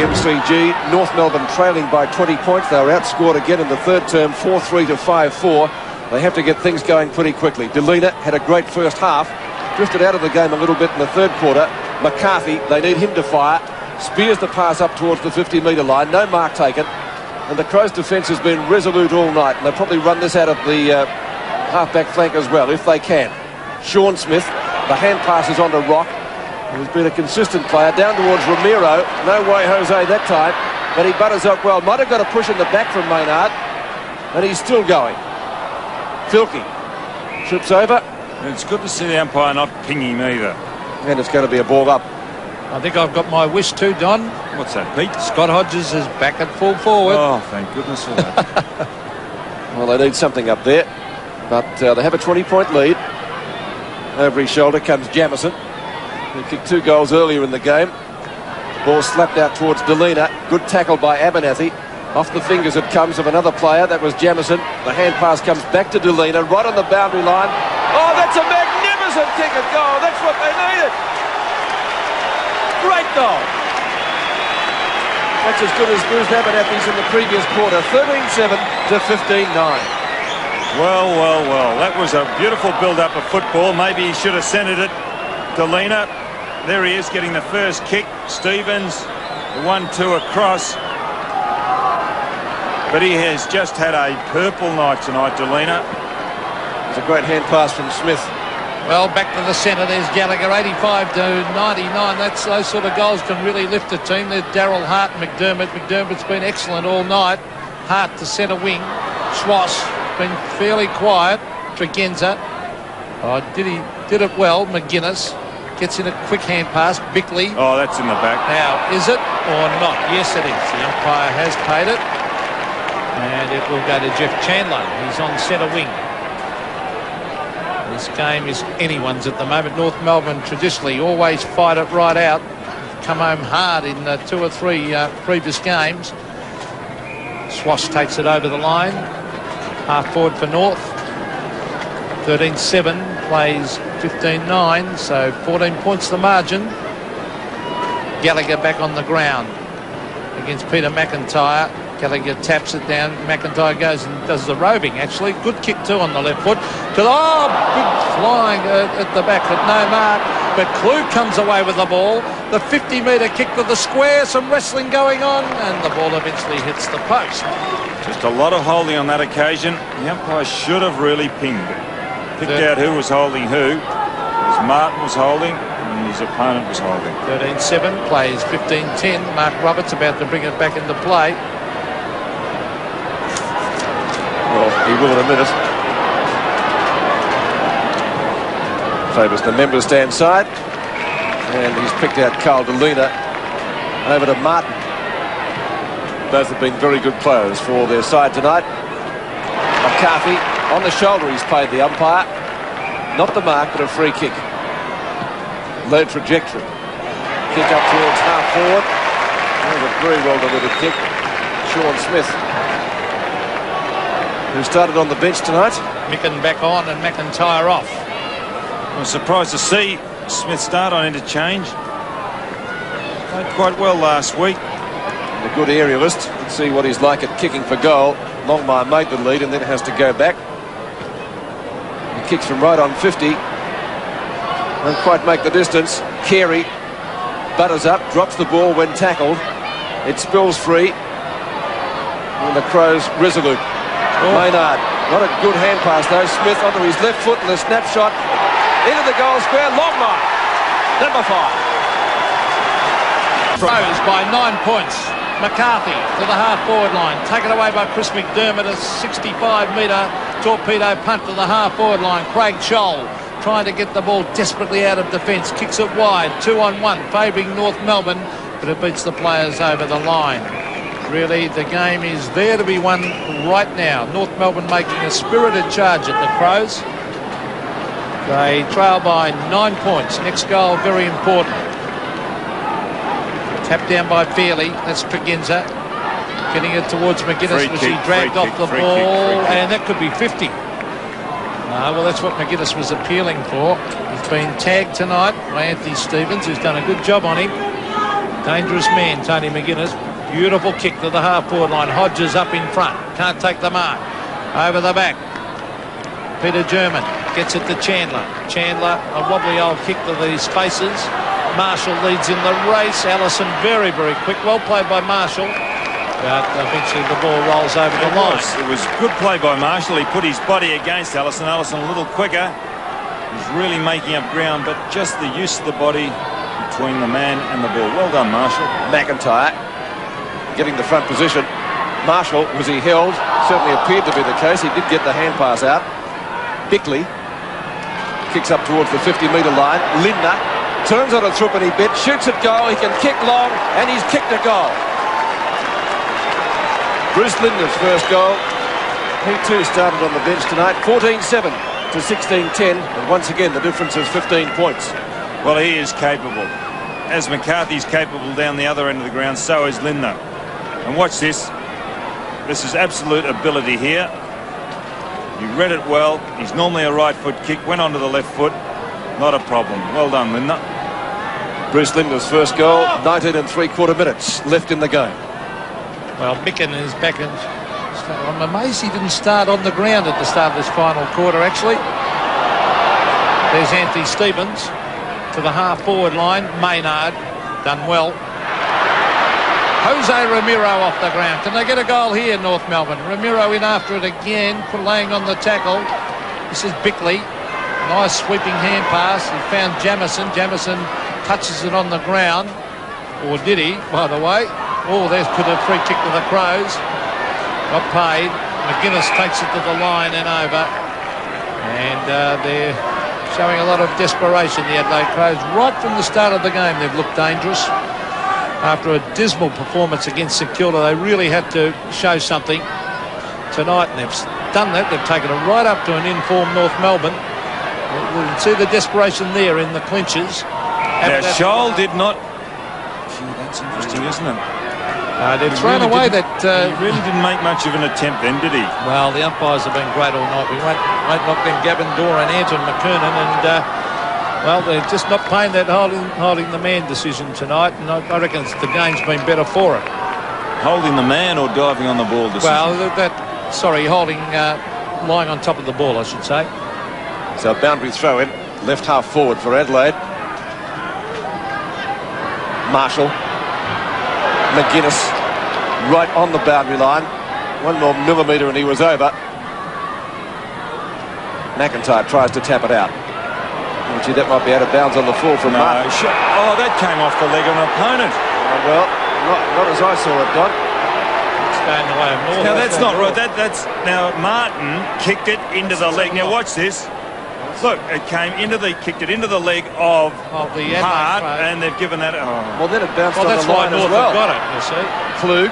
MCG. North Melbourne trailing by 20 points. They were outscored again in the third term, 4-3 to 5-4. They have to get things going pretty quickly. Delina had a great first half, drifted out of the game a little bit in the third quarter. McCarthy, they need him to fire. Spears the pass up towards the 50-metre line. No mark taken. And the Crows' defence has been resolute all night. And they'll probably run this out of the half-back flank as well, if they can. Sean Smith, the hand passes onto Rock, who's been a consistent player, down towards Ramiro. No way Jose that time, but he butters up well. Might have got a push in the back from Maynard, and he's still going. Filkey trips over. It's good to see the umpire not ping him either. And it's going to be a ball up. I think I've got my wish too, Don. What's that, Pete? Scott Hodges is back at full forward. Oh, thank goodness for that. Well, they need something up there, but they have a 20-point lead. Over his shoulder comes Jamison, who kicked 2 goals earlier in the game. Ball slapped out towards Delina. Good tackle by Abernathy. Off the fingers it comes of another player. That was Jamison. The hand pass comes back to Delina, right on the boundary line. Oh, that's a magnificent kick and goal. That's what they needed. Great goal. That's as good as Bruce Abernathy's in the previous quarter. 13-7 to 15-9. Well. That was a beautiful build-up of football. Maybe he should have centred it. Delina. There he is getting the first kick. Stevens, the 1-2 across. But he has just had a purple night tonight, Delina. It's a great hand pass from Smith. Well, back to the centre. There's Gallagher, 85 to 99. That's those sort of goals can really lift a team. There's Darryl Hart and McDermott. McDermott's been excellent all night. Hart to centre wing. Schwass been fairly quiet. Tregenza. Did it well. McGuinness gets in a quick hand pass. Bickley. Oh, that's in the back. Now, is it or not? Yes, it is. The umpire has paid it. And it will go to Jeff Chandler. He's on centre wing. This game is anyone's at the moment. North Melbourne traditionally always fight it right out. Come home hard in 2 or 3 previous games. Swash takes it over the line. Half forward for North. 13-7, plays 15-9, so 14 points the margin. Gallagher back on the ground against Peter McIntyre. Gallagher taps it down. McIntyre goes and does the roving, actually. Good kick, too, on the left foot. Big flying at the back, but no mark. But Klug comes away with the ball. The 50-metre kick to the square. Some wrestling going on, and the ball eventually hits the post. Just a lot of holding on that occasion. The umpire should have really pinged it. Picked out who was holding who. Because Martin was holding, and his opponent was holding. 13-7, plays 15-10. Mark Roberts about to bring it back into play. Well, he will in a minute. Favours the member stand side. And he's picked out Carl Delina over to Martin. Both have been very good players for their side tonight. McCarthy on the shoulder, he's paid the umpire. Not the mark, but a free kick. Low trajectory. Kick up towards half forward. That was a very well delivered kick. Sean Smith, who started on the bench tonight. Micken back on and McIntyre off. I was surprised to see Smith start on interchange. Played quite well last week. And a good aerialist. Let's see what he's like at kicking for goal. Longmire made the lead and then has to go back. He kicks from right on 50. Won't quite make the distance. Carey butters up, drops the ball when tackled. It spills free. And the Crows resolute. Maynard, not a good hand pass though. Smith onto his left foot and the snapshot into the goal square. Longmire, number 5. Crows by 9 points. McCarthy to the half-forward line. Taken away by Chris McDermott. A 65-metre torpedo punt to the half-forward line. Craig Scholl trying to get the ball desperately out of defence. Kicks it wide. 2-on-1 favouring North Melbourne, but it beats the players over the line. Really, the game is there to be won right now. North Melbourne making a spirited charge at the Crows. They trail by 9 points. Next goal, very important. Tapped down by Fairley. That's Tregenza. Getting it towards McGuinness as he dragged off the ball. And that could be 50. Well, that's what McGuinness was appealing for. He's been tagged tonight by Anthony Stevens, who's done a good job on him. Dangerous man, Tony McGuinness. Beautiful kick to the half-forward line. Hodges up in front. Can't take the mark. Over the back. Peter German gets it to Chandler. Chandler, a wobbly old kick to the spaces. Marshall leads in the race. Allison very, very quick. Well played by Marshall. But eventually the ball rolls over the line. It was good play by Marshall. He put his body against Allison. Allison a little quicker. He's really making up ground, but just the use of the body between the man and the ball. Well done, Marshall. McIntyre getting the front position. Marshall, was he held? Certainly appeared to be the case. He did get the hand pass out. Bickley kicks up towards the 50-metre line. Lindner turns on a threepenny bit, shoots at goal. He can kick long, and he's kicked a goal. Bruce Lindner's first goal. He too started on the bench tonight. 14-7 to 16-10, and once again the difference is 15 points. Well, he is capable. As McCarthy's capable down the other end of the ground, so is Lindner. And watch this. This is absolute ability here. He read it well. He's normally a right foot kick. Went onto the left foot. Not a problem. Well done, Lindner. Bruce Lindner's first goal. 19 3/4 minutes left in the game. Well, Micken is back in. I'm amazed he didn't start on the ground at the start of this final quarter, actually. There's Anthony Stevens to the half-forward line. Maynard done well. Jose Ramiro off the ground. Can they get a goal here, North Melbourne? Ramiro in after it again, laying on the tackle. This is Bickley. Nice sweeping hand pass. He found Jamison. Jamison touches it on the ground. Or did he, by the way? Oh, there's put a free kick to the Crows. Got paid. McGuinness takes it to the line and over. And they're showing a lot of desperation, the Adelaide Crows. Right from the start of the game, they've looked dangerous. After a dismal performance against St Kilda, they really had to show something tonight, and they've done that. They've taken it right up to an informed North Melbourne. We can see the desperation there in the clinches. Now, Scholl did not... Gee, that's interesting, isn't it? They've thrown away that... he really didn't make much of an attempt then, did he? Well, the umpires have been great all night. We won't knock them Gavin Dorr and Anton McKernan, and well, they're just not playing that holding the man decision tonight, and I reckon the game's been better for it. Holding the man or diving on the ball decision? Well, holding, lying on top of the ball, I should say. So a boundary throw in, left half forward for Adelaide. Marshall. McGuinness right on the boundary line. One more millimetre and he was over. McIntyre tries to tap it out. Gee, that might be out of bounds on the full from Martin. Oh, that came off the leg of an opponent. Well, not as I saw it, Don. It's going the way of North. Now, that's not right. Now, Martin kicked it into the leg. Now, watch this. Look, kicked it into the leg of the Hart, and they've given that... Oh. Well, then it bounced on that's the line why North as well. Got it, you see. Klug,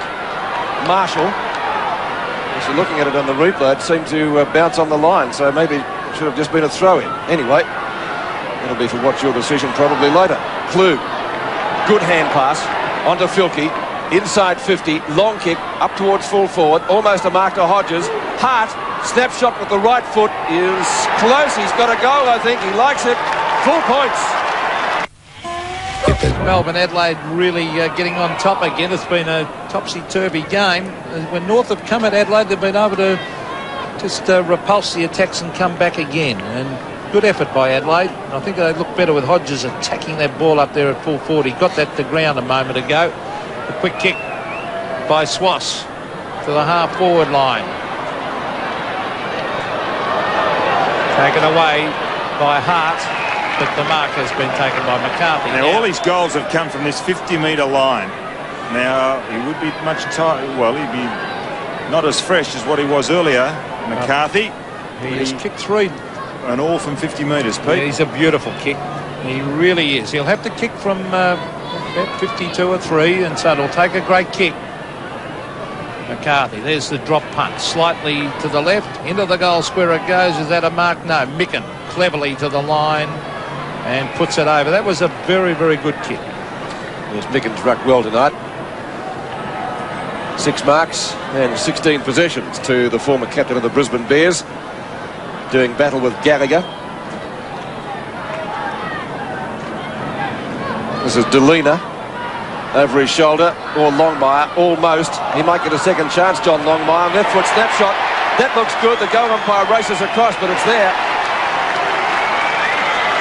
Marshall. As you're looking at it on the replay, it seemed to bounce on the line, so maybe it should have just been a throw-in. Anyway, it'll be for what's your decision probably later. Klug, good hand pass onto Filkey. Inside 50, long kick, up towards full forward, almost a mark to Hodges. Hart, snapshot with the right foot is close. He's got a goal, I think. He likes it. Full points. Melbourne, Adelaide really getting on top again. It's been a topsy-turvy game. When North have come at Adelaide, they've been able to just repulse the attacks and come back again. And good effort by Adelaide. I think they look better with Hodges attacking that ball up there at full forward. He got that to ground a moment ago. A quick kick by Swass to the half-forward line. Taken away by Hart, but the mark has been taken by McCarthy. Now, all his goals have come from this 50-metre line. Now, he would be much tired. Well, he'd be not as fresh as what he was earlier. McCarthy. He has kicked three. And all from 50 metres, Pete. Yeah, he's a beautiful kick. He really is. He'll have to kick from about 52 or 3, and so it'll take a great kick. McCarthy, there's the drop punt, slightly to the left, into the goal square it goes. Is that a mark? No. Micken cleverly to the line and puts it over. That was a very, very good kick. Yes, Micken's rucked well tonight. 6 marks and 16 possessions to the former captain of the Brisbane Bears, doing battle with Gallagher. This is Delina. over his shoulder, or Longmire, almost. He might get a second chance, John Longmire. Left foot snapshot. That looks good. The goal umpire races across, but it's there.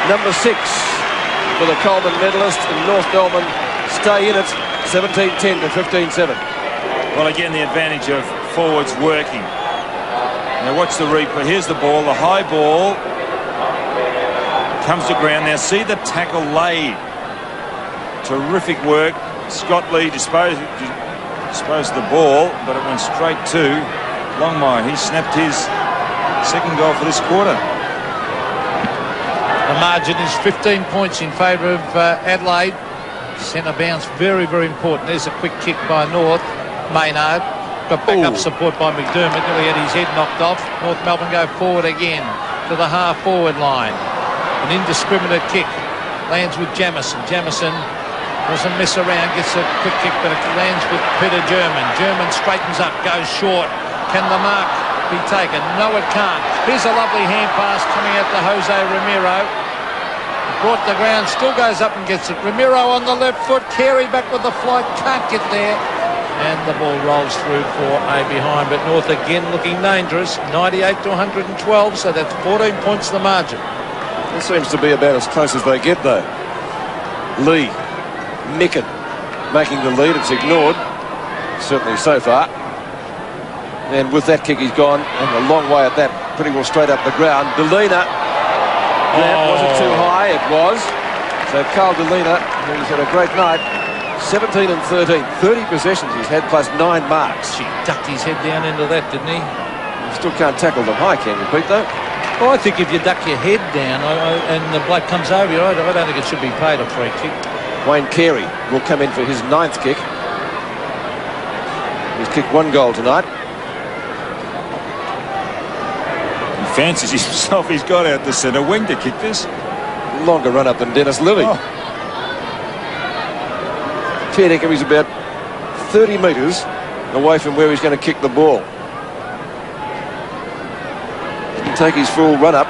Number 6 for the Coleman medalist, and North Melbourne stay in it, 17-10 to 15-7. Well, again, the advantage of forwards working. Now watch the replay. Here's the ball, the high ball. Comes to ground. Now see the tackle laid. Terrific work. Scott Lee disposed of the ball, but it went straight to Longmire. He snapped his second goal for this quarter. The margin is 15 points in favour of Adelaide. Centre bounce, very, very important. There's a quick kick by North. Maynard got back-up support by McDermott. He had his head knocked off. North Melbourne go forward again to the half-forward line. An indiscriminate kick. Lands with Jamison. Jamison doesn't mess around, gets a quick kick, but it lands with Peter German. German straightens up, goes short. Can the mark be taken? No, it can't. Here's a lovely hand pass coming out to Jose Ramiro. Brought the ground, still goes up and gets it. Ramiro on the left foot, Carey back with the flight, can't get there. And the ball rolls through for a behind, but North again looking dangerous. 98 to 112, so that's 14 points the margin. This seems to be about as close as they get, though. Lee, Micken making the lead. It's ignored, certainly so far. And with that kick, he's gone and a long way at that, pretty well straight up the ground. Delina, was it too high? It was. So Carl Delina, he's had a great night. 17 and 13, 30 possessions he's had, plus 9 marks. He ducked his head down into that, didn't he? You still can't tackle them high, can you, Pete, though? Well, I think if you duck your head down and the bloke comes over you, I don't think it should be paid a free kick. Wayne Carey will come in for his 9th kick. He's kicked 1 goal tonight. He fancies himself. He's got out the centre wing to kick this. Longer run up than Dennis Lilly. Fairnickham is about 30 metres away from where he's going to kick the ball. Didn't take his full run up.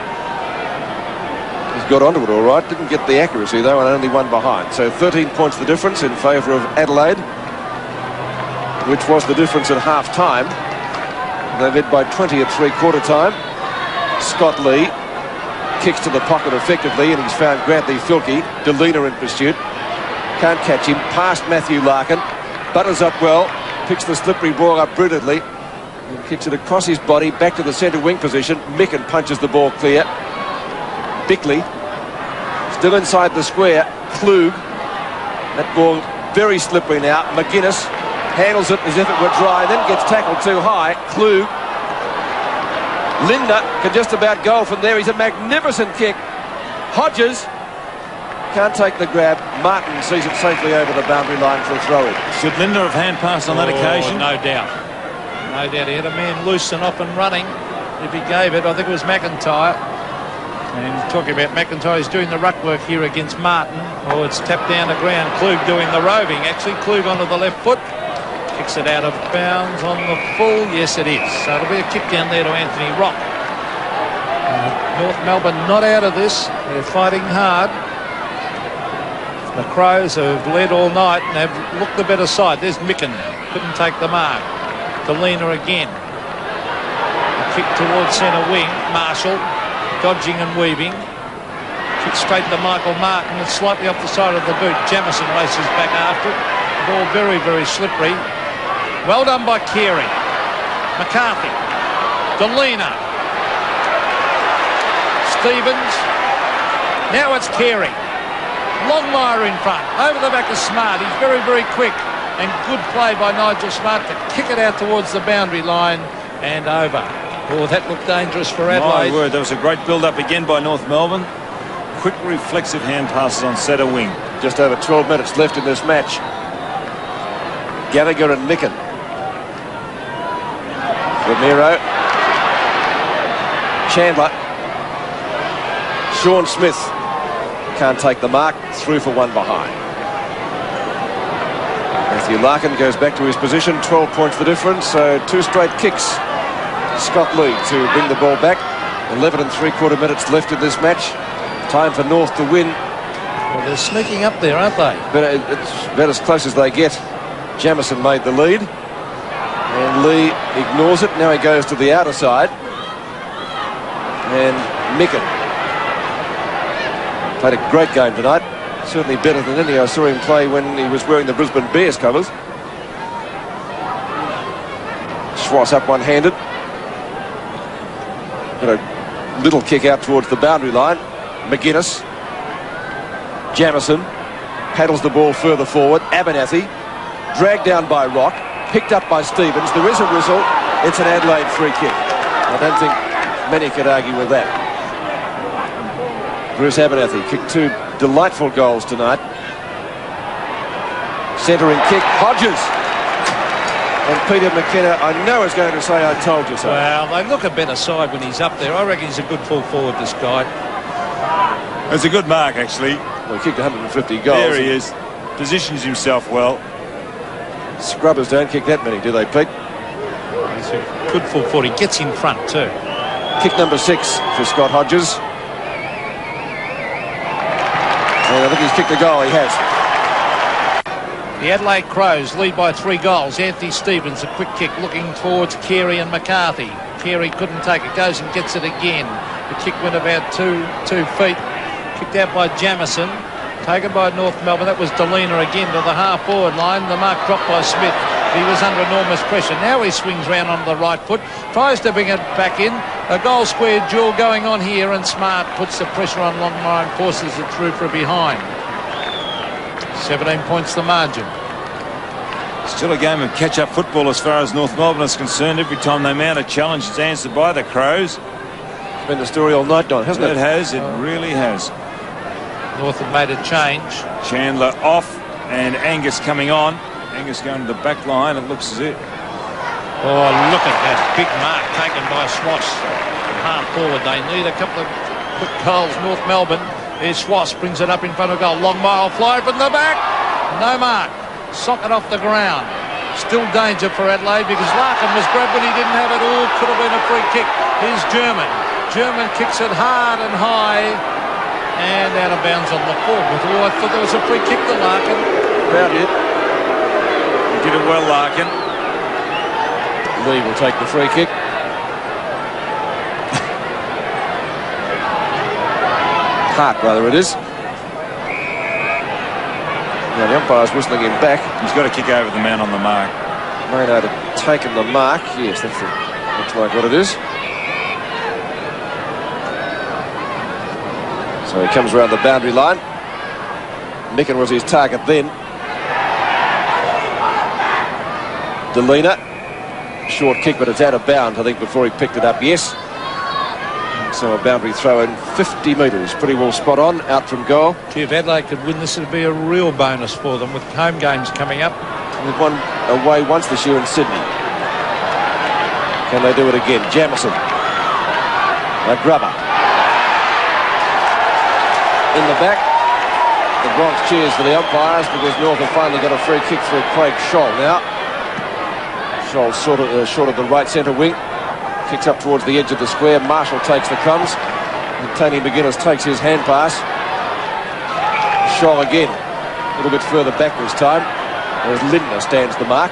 He's got onto it all right. Didn't get the accuracy though, and only 1 behind. So 13 points the difference in favour of Adelaide, which was the difference at half time. They led by 20 at three-quarter time. Scott Lee kicks to the pocket effectively, and he's found Grantley Filkey. Delina in pursuit. Can't catch him. Past Matthew Larkin. Butters up well. Picks the slippery ball up brilliantly. And kicks it across his body back to the centre wing position. Micken punches the ball clear. Bickley still inside the square. Klug. That ball very slippery now. McGuinness handles it as if it were dry, then gets tackled too high. Klug. Linder can just about go from there. He's a magnificent kick. Hodges can't take the grab. Martin sees it safely over the boundary line for a throw-in. Should Linder have hand passed on that occasion? No doubt. No doubt. He had a man loose and off and running. If he gave it, I think it was McIntyre. And talking about McIntyre, he's doing the ruck work here against Martin. Oh, it's tapped down the ground. Klug doing the roving. Actually, Klug onto the left foot. Kicks it out of bounds on the full. Yes, it is. So it'll be a kick down there to Anthony Rock. North Melbourne not out of this. They're fighting hard. The Crows have led all night and have looked the better side. There's Micken. Couldn't take the mark. Delina again. A kick towards centre wing. Marshall dodging and weaving. Kick straight to Michael Martin. It's slightly off the side of the boot. Jamison races back after it. Ball very, very slippery. Well done by Carey. McCarthy. Delina. Stevens. Now it's Carey. Longmire in front. Over the back of Smart. He's very, very quick. And good play by Nigel Smart to kick it out towards the boundary line and over. Oh, that looked dangerous for Adelaide. My word, that was a great build-up again by North Melbourne. Quick, reflexive hand passes on centre wing. Just over 12 minutes left in this match. Gallagher and Micken. Ramiro. Chandler. Sean Smith. Can't take the mark. Through for 1 behind. Matthew Larkin goes back to his position. 12 points the difference. So 2 straight kicks. Scott Lee to bring the ball back. 11 and 3/4 minutes left in this match. Time for North to win Well, they're sneaking up there, aren't they? But it's about as close as they get. Jamison made the lead. And Lee ignores it. Now he goes to the outer side. And Micken played a great game tonight. Certainly better than any I saw him play when he was wearing the Brisbane Bears colours. Schwartz up one-handed. Got a little kick out towards the boundary line. McGuinness. Jamison paddles the ball further forward. Abernathy dragged down by Rock, picked up by Stevens. There is a whistle. It's an Adelaide free kick. I don't think many could argue with that. Bruce Abernathy kicked 2 delightful goals tonight. Centering kick, Hodges. And Peter McKenna, I know, is going to say, I told you so. Well, they look a better side when he's up there. I reckon he's a good full forward, this guy. It's a good mark, actually. Well, he kicked 150 goals. There he is. Positions himself well. Scrubbers don't kick that many, do they, Pete? He's a good full forward. He gets in front, too. Kick number 6 for Scott Hodges. And I think he's kicked a goal. He has. The Adelaide Crows lead by 3 goals. Anthony Stevens, a quick kick looking towards Carey and McCarthy. Carey couldn't take it, goes and gets it again. The kick went about 2 feet. Kicked out by Jamison. Taken by North Melbourne. That was Delina again to the half-forward line. The mark dropped by Smith. He was under enormous pressure. Now he swings round on the right foot. Tries to bring it back in. A goal square duel going on here, and Smart puts the pressure on Longmire and forces it through for a behind. 17 points the margin. Still a game of catch-up football as far as North Melbourne is concerned. Every time they mount a challenge, it's answered by the Crows. It's been the story all night, Don, hasn't it? It has. It really has. North have made a change. Chandler off and Angus coming on. Angus going to the back line. It looks as if. Oh, look at that big mark taken by Schwartz. Half forward. They need a couple of quick goals, North Melbourne. Here's Schwartz, brings it up in front of goal. Long mile fly from the back. No mark. Socket off the ground. Still danger for Adelaide because Larkin was grabbed when he didn't have it all. Could have been a free kick. Here's German. German kicks it hard and high. And out of bounds on the forward. Oh, I thought there was a free kick to Larkin. About it. He did it well, Larkin. Lee will take the free kick. Hart, rather, it is. Now the umpire's whistling him back. He's got to kick over the man on the mark. Maynard had taken the mark. Yes, that's looks like what it is. So he comes around the boundary line. Micken was his target then. Delina. Short kick, but it's out of bounds, I think, before he picked it up. Yes. So a boundary throw in 50 metres. Pretty well spot on, out from goal. Gee, if Adelaide could win this, it'd be a real bonus for them with home games coming up. They've won away once this year in Sydney. Can they do it again? Jamison. A grubber. In the back. The Bronx cheers for the umpires because North have finally got a free kick for Craig Scholl now. Scholl short of the right centre wing. Kicks up towards the edge of the square. Marshall takes the crumbs. And Tony McGuinness takes his hand pass. Scholl again. A little bit further back this time. As Lindner stands the mark.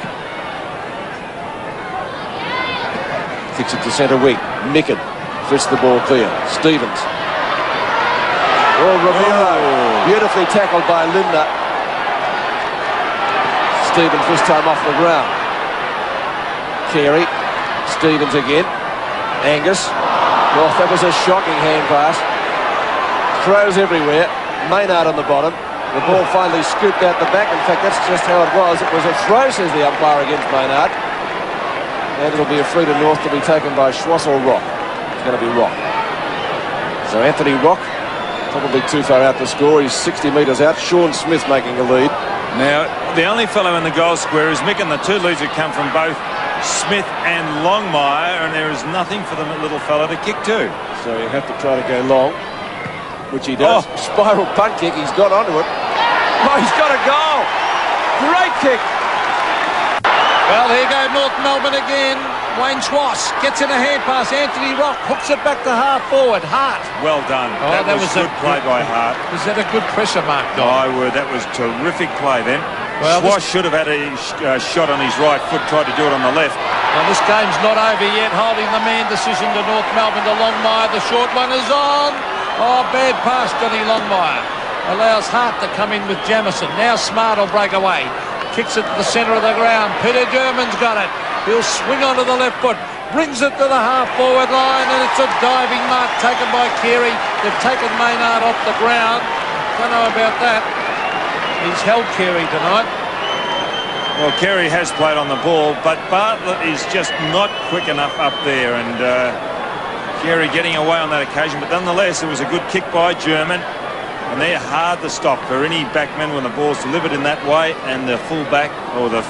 Kicks it to centre wing. Micken fits the ball clear. Stevens. Oh, Romero. Beautifully tackled by Lindner. Stevens this time off the ground. Carey. Stevens again. Angus. Well, that was a shocking hand pass. Throws everywhere. Maynard on the bottom. The ball finally scooped out the back. In fact, that's just how it was. It was a throw, says the umpire, against Maynard. And it'll be a free to North to be taken by Schwartz or Rock. It's going to be Rock. So Anthony Rock, probably too far out to score. He's 60 metres out. Sean Smith making a lead. Now, the only fellow in the goal square is Micken. The 2 leads have come from both Smith and Longmire, and there is nothing for the little fella to kick to. So you have to try to go long, which he does. Oh. Spiral punt kick. He's got onto it. Oh, he's got a goal. Great kick. Well, here go North Melbourne again. Wayne Schwass gets in a hand pass. Anthony Rock hooks it back to half forward. Hart. Well done. Oh, that was good play by Hart. Was that a good pressure mark, Don? My word, that was terrific play then. Well, Schwass should have had a shot on his right foot, tried to do it on the left. Well, this game's not over yet. Holding the man decision to North Melbourne to Longmire. The short one is on. Oh, bad pass, Johnny Longmire. Allows Hart to come in with Jamison. Now Smart will break away. Kicks it to the centre of the ground. Peter German's got it. He'll swing onto the left foot. Brings it to the half-forward line, and it's a diving mark taken by Carey. They've taken Maynard off the ground. Don't know about that. He's held Carey tonight. Well, Carey has played on the ball, but Bartlett is just not quick enough up there, and Carey getting away on that occasion. But nonetheless, it was a good kick by German, and they're hard to stop for any backman when the ball's delivered in that way, and the full-back or the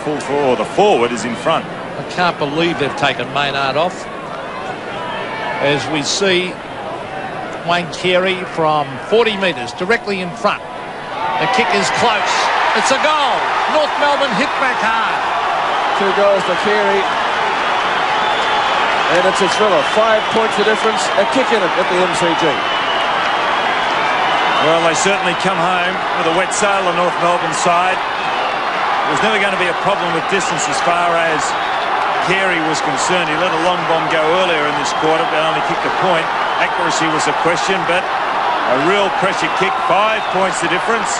forward is in front. I can't believe they've taken Maynard off. As we see Wayne Carey from 40 metres directly in front. The kick is close. It's a goal. North Melbourne hit back hard. 2 goals to Carey. And it's a thriller. 5 points the difference. A kick in it at the MCG. Well, they certainly come home with a wet sail on North Melbourne side. There was never going to be a problem with distance as far as Carey was concerned. He let a long bomb go earlier in this quarter, but only kicked a point. Accuracy was a question, but a real pressure kick. 5 points the difference,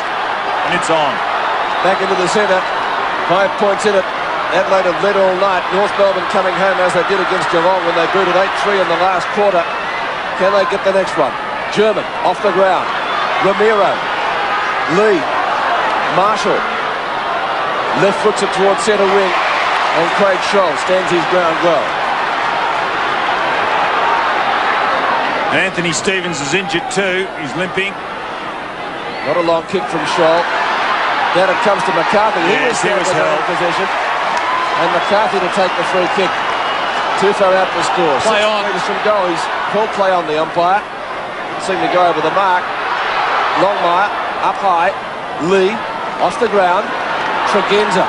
and it's on. Back into the centre. 5 points in it. Adelaide have led all night. North Melbourne coming home as they did against Geelong when they booted 8-3 in the last quarter. Can they get the next one? German off the ground. Ramiro. Lee. Marshall. Left foots it towards centre wing. And Craig Scholl stands his ground well. And Anthony Stevens is injured too. He's limping. Not a long kick from Scholl. Down it comes to McCarthy. Yes, he was held. In possession. And McCarthy to take the free kick. Too far out to score. Play 6 on. metres from goal. He's called play on the umpire. Seemed to go over the mark. Longmire up high. Lee off the ground. Tregenza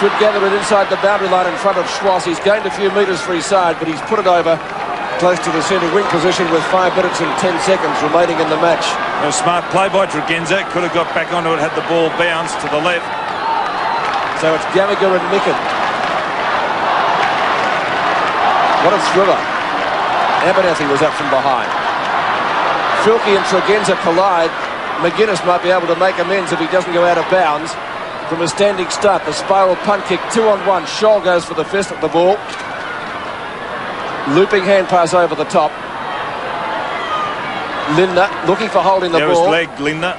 should gather it inside the boundary line in front of Schwass. He's gained a few metres for his side, but he's put it over close to the centre wing position with 5 minutes and 10 seconds remaining in the match. A smart play by Tregenza. Could have got back onto it had the ball bounced to the left. So it's Gallagher and Micken. What a thriller. Abernathy was up from behind. Filkey and Tregenza collide. McGuinness might be able to make amends if he doesn't go out of bounds. From a standing start, the spiral punt kick, 2-on-1. Scholl goes for the fist at the ball. Looping hand pass over the top. Lindner looking for holding the ball. There was leg, Lindner.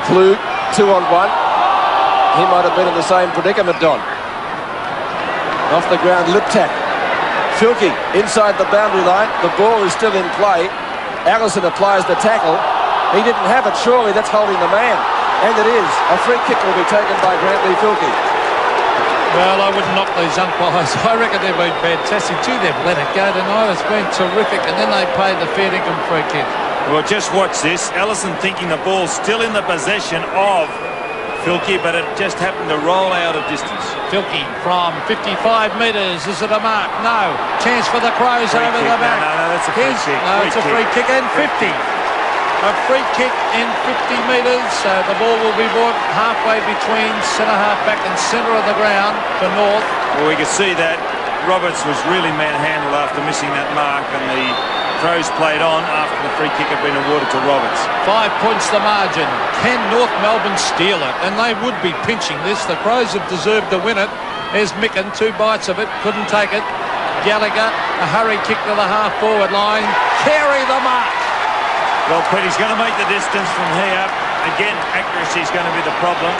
Klug, 2-on-1. He might have been in the same predicament, Don. Off the ground, Liptak. Filkey inside the boundary line. The ball is still in play. Allison applies the tackle. He didn't have it, surely that's holding the man. And it is. A free kick will be taken by Grantley Filkey. Well, I wouldn't knock these umpires. I reckon they've been fantastic too. They've let it go tonight. It's been terrific. And then they paid the fair dinkum free kick. Well, just watch this. Allison thinking the ball's still in the possession of Filkey, but it just happened to roll out of distance. Filkey from 55 metres. Is it a mark? No. Chance for the Crows over the back. No, that's a free kick. No, it's a free kick and 50. A free kick in 50 metres. So the ball will be brought halfway between centre half-back and centre of the ground for North. Well, we can see that Roberts was really manhandled after missing that mark, and the Crows played on after the free kick had been awarded to Roberts. 5 points the margin. Can North Melbourne steal it? And they would be pinching this. The Crows have deserved to win it. There's Micken, 2 bites of it, couldn't take it. Gallagher, a hurry kick to the half-forward line. Carey the mark. Well, Pete, he's going to make the distance from here. Again, accuracy is going to be the problem.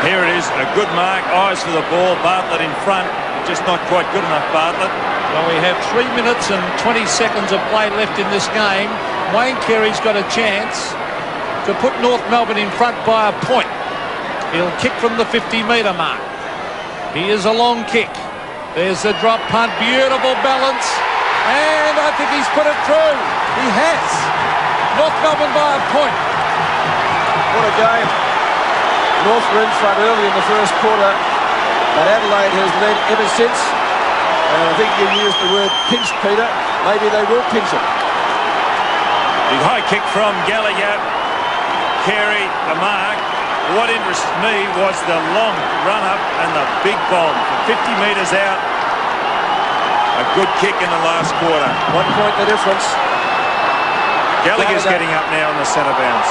Here it is, a good mark, eyes for the ball. Bartlett in front, just not quite good enough, Bartlett. Well, we have 3 minutes and 20 seconds of play left in this game. Wayne Carey's got a chance to put North Melbourne in front by a point. He'll kick from the 50-metre mark. Here's a long kick. There's the drop punt, beautiful balance. And I think he's put it through. He has. North Melbourne by a point. What a game. North were in front early in the first quarter, but Adelaide has led ever since. And I think you used the word pinched, Peter. Maybe they will pinch it. Big high kick from Gallagher. Carey, the mark. What interests me was the long run-up and the big bomb from 50 metres out. A good kick in the last quarter. 1 point the difference. Gallagher's getting up now in the centre bounce.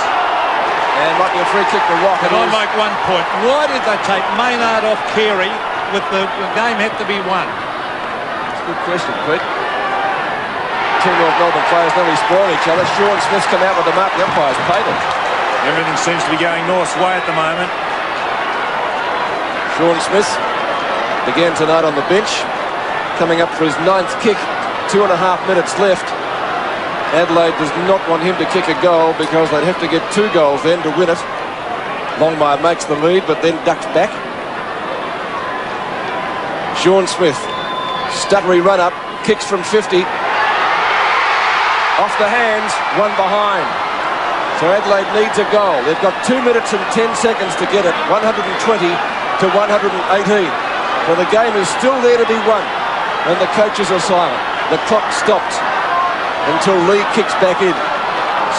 And might be a free kick to Rock. Can I make 1 point? Why did they take Maynard off Carey with the game had to be won? That's a good question, Pete. Two North Melbourne players nearly spoil each other. Sean Smith's come out with the mark. The umpire's paid it. Everything seems to be going North's way at the moment. Sean Smith began tonight on the bench, coming up for his 9th kick. 2.5 minutes left. Adelaide does not want him to kick a goal because they'd have to get 2 goals then to win it. Longmire makes the lead but then ducks back. Sean Smith, stuttery run up, kicks from 50. Off the hands, one behind. So Adelaide needs a goal. They've got 2 minutes and 10 seconds to get it. 120 to 118. So the game is still there to be won. And the coaches are silent. The clock stopped until Lee kicks back in.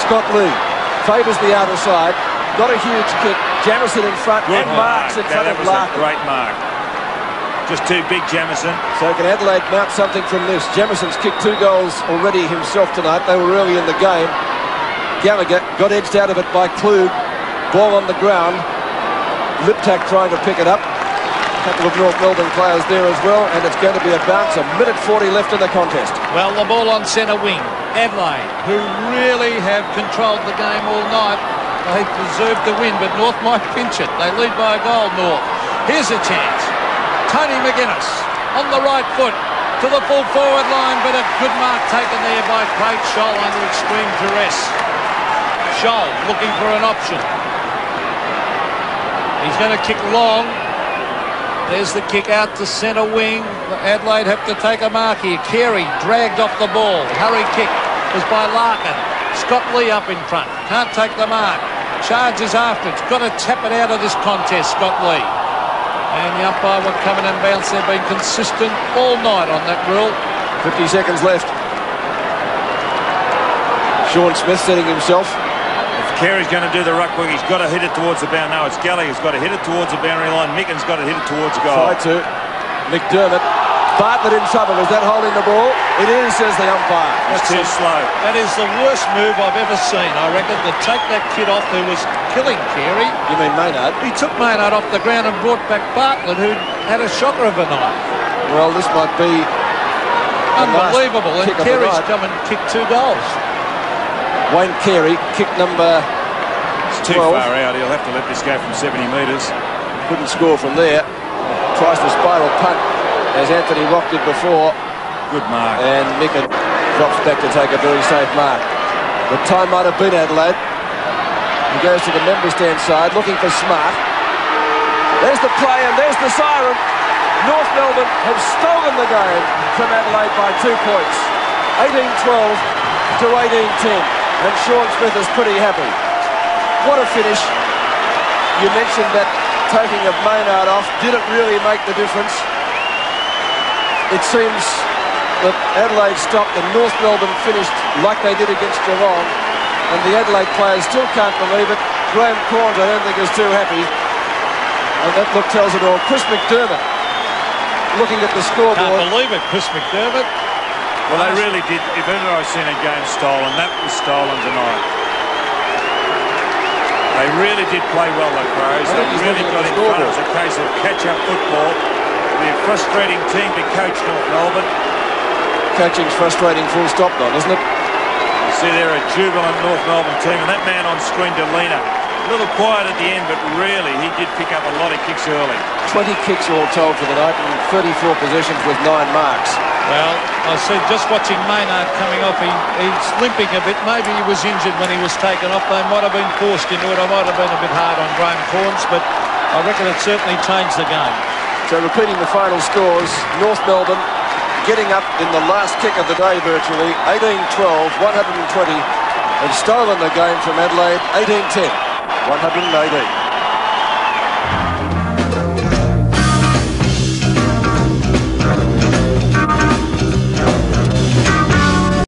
Scott Lee favours the outer side. Got a huge kick. Jamison in front and marks in front of Larkin. Great mark. Just too big, Jamison. So can Adelaide mount something from this? Jamison's kicked 2 goals already himself tonight. They were early in the game. Gallagher got edged out of it by Klug. Ball on the ground. Liptak trying to pick it up. A couple of North Melbourne players there as well, and it's going to be a bounce. 1:40 left in the contest. Well, the ball on centre wing. Adelaide, who really have controlled the game all night. They deserve to win, but North might pinch it. They lead by a goal, North. Here's a chance. Tony McGuinness on the right foot to the full forward line, but a good mark taken there by Craig Scholl under extreme duress. Scholl looking for an option. He's going to kick long. There's the kick out to centre wing. Adelaide have to take a mark here. Carey dragged off the ball. Hurry kick was by Larkin. Scott Lee up in front. Can't take the mark. Charges after. It's got to tap it out of this contest, Scott Lee. And the umpire will come in and bounce. They've been consistent all night on that rule. 50 seconds left. Sean Smith setting himself. If Carey's going to do the ruck work, he's got to hit it towards the boundary. No, it's Gallagher's got to hit it towards the boundary line. Micken's got to hit it towards goal. Try to. McDermott. Bartlett in trouble. Is that holding the ball? It is, says the umpire. That's too slow. That is the worst move I've ever seen, I reckon, to take that kid off who was killing Carey. You mean Maynard? He took Maynard off the ground and brought back Bartlett, who had a shocker of a night. Well, this might be unbelievable. And Carey's come and kicked 2 goals. Wayne Carey, kick number 12. Too far out. He'll have to let this go from 70 metres. Couldn't score from there. Tries the spiral punt as Anthony Rock did before. Good mark. And Micken drops back to take a very safe mark. The time might have been Adelaide. He goes to the member stand side looking for Smart. There's the play and there's the siren. North Melbourne have stolen the game from Adelaide by 2 points. 18-12 to 18-10. And Sean Smith is pretty happy. What a finish. You mentioned that taking of Maynard off didn't really make the difference. It seems that Adelaide stopped and North Melbourne finished like they did against Geelong. And the Adelaide players still can't believe it. Graham Corns, I don't think, is too happy. And that look tells it all. Chris McDermott looking at the scoreboard. Can't believe it, Chris McDermott. Well, they really did. If ever I've seen a game stolen, that was stolen tonight. They really did play well, the Crows. They really got in front. It was a case of catch-up football. It'll be a frustrating team to coach North Melbourne. Coaching's frustrating full stop, though, isn't it? You see they're a jubilant North Melbourne team, and that man on screen, Delina, a little quiet at the end, but really he did pick up a lot of kicks early. 20 kicks all told for the night and 34 possessions with 9 marks. Well, I see just watching Maynard coming off, he's limping a bit. Maybe he was injured when he was taken off. They might have been forced into it. I might have been a bit hard on Graham Corns, but I reckon it certainly changed the game. So repeating the final scores, North Melbourne getting up in the last kick of the day virtually, 18-12, 120, and stolen the game from Adelaide, 18-10, 118.